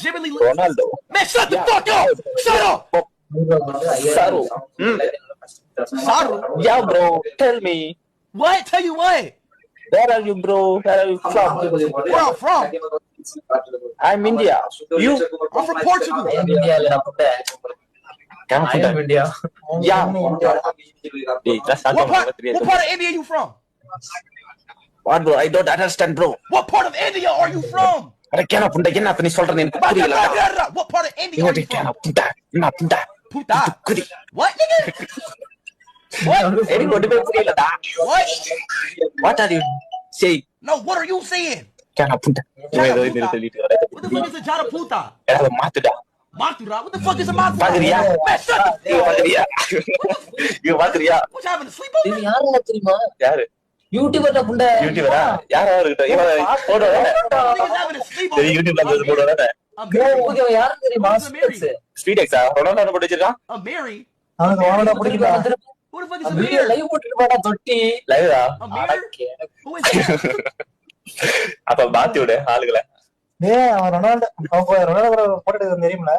legitimately Ronaldo. Man, shut the fuck up! Shut up! Saru. Saru? Yeah, bro. Tell me. What? Tell you what? Where are you, bro? Where are you from? Where I'm from? I'm India. You? I'm from Portugal. I'm India. Yeah. Hey, just talk What about part of India you from? What, bro? I don't understand, bro. What part of India are you from? What part of India are you from? Puta. What, nigga? What? What? What are you saying? No, what are you saying? What the fuck is a Jada Puta? Matura? What the fuck is a Matura? Pagriya. Man, shut the fuck up! You Pagriya. What, you having a sleepover? யாரு யூடியூபர்ல புண்ட யூடியூபரா யாரா இருக்கட்டும் இவன் Bodo Niggas having a sleepover. யூடியூப்ல வந்து Bodo okay யாரும் தெரியுமா speed எக்ஸா Ronaldo போட்டு வச்சிருக்கான் A Mary? அவனுக்கு வாடா பிடிக்குதா Who the fuck is a video Mary? Live போட்டுட்டு போடா தொட்டி லைவா A Mary? Who is that? அப்ப மாத்தி விடு ஆளுகளை அவன் ரொனால்டோ போட்டோ தெரியுமில